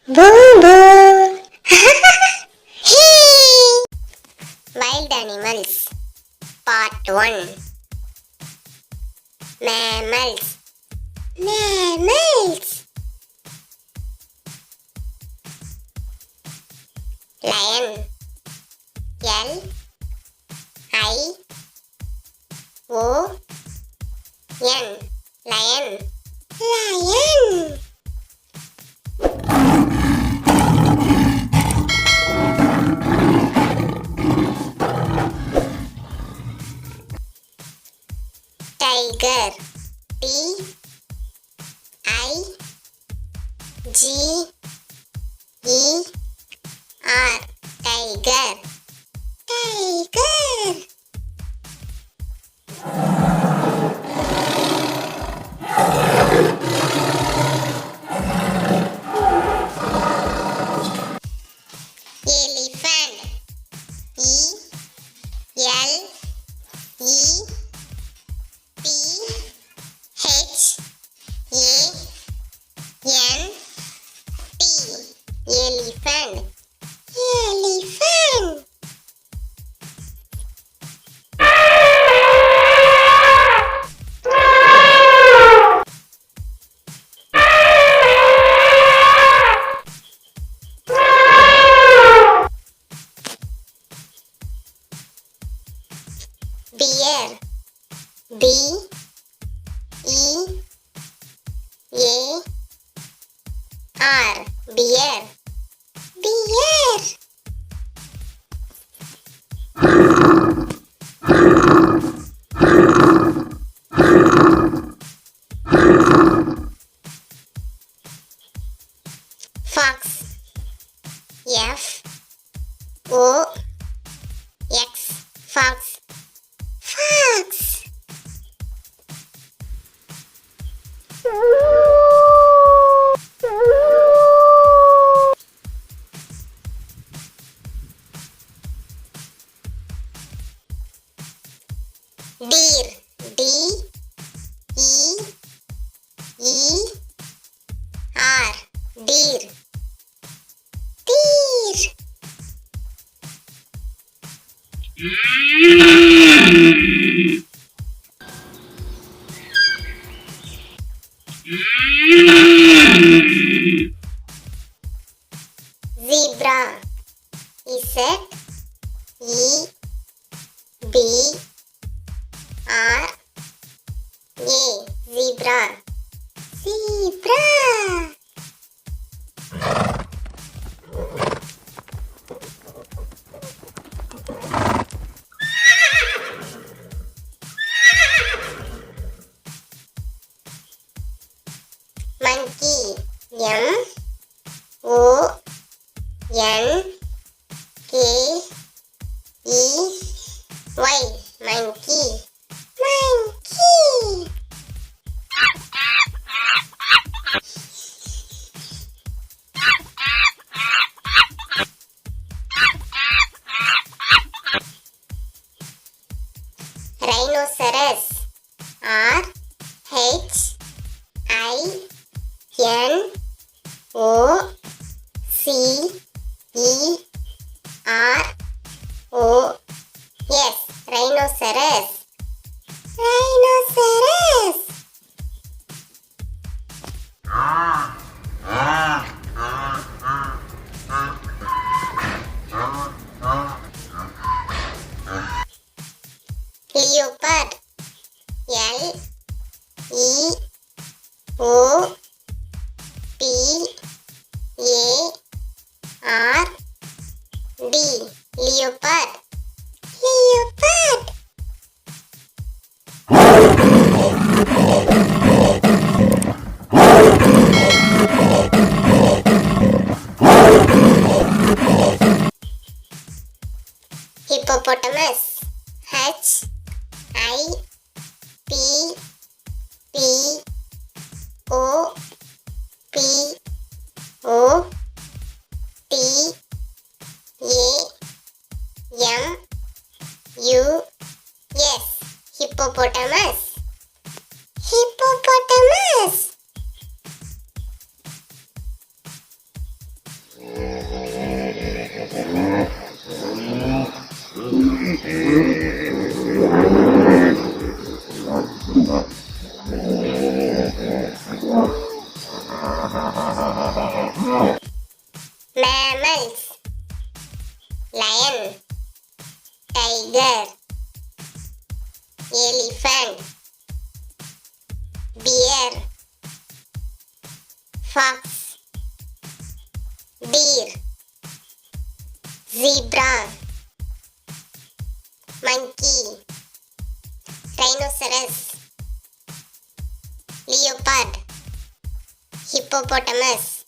Boo boo. Hey. Wild animals. Part 1. Mammals. Mammals. Lion. L I O N. Lion. Lion. Tiger. T I G E R. Tiger. Tiger. Elephant. E L E P H A N T. Elephant. Elephant. Bear. B E A R. Bear. Bear. Fox. F O X. Fox. Fox. Deer. D E E R. Deer. Deer. Zebra. Z E B R A. Zebra. Zebra. Monkey. M O N K E Y. Monkey. Monkey. Rhinoceros. R H I N O C E R O S. Rhinoceros. Rhinoceros. Leopard. L E O P A R D. Leopard. Leopard. Hippopotamus. H I P P O P O T A M U S. Hippopotamus. Hippopotamus. Mammals. Lion, tiger, elephant, bear, fox, deer, zebra, monkey, rhinoceros, leopard, hippopotamus,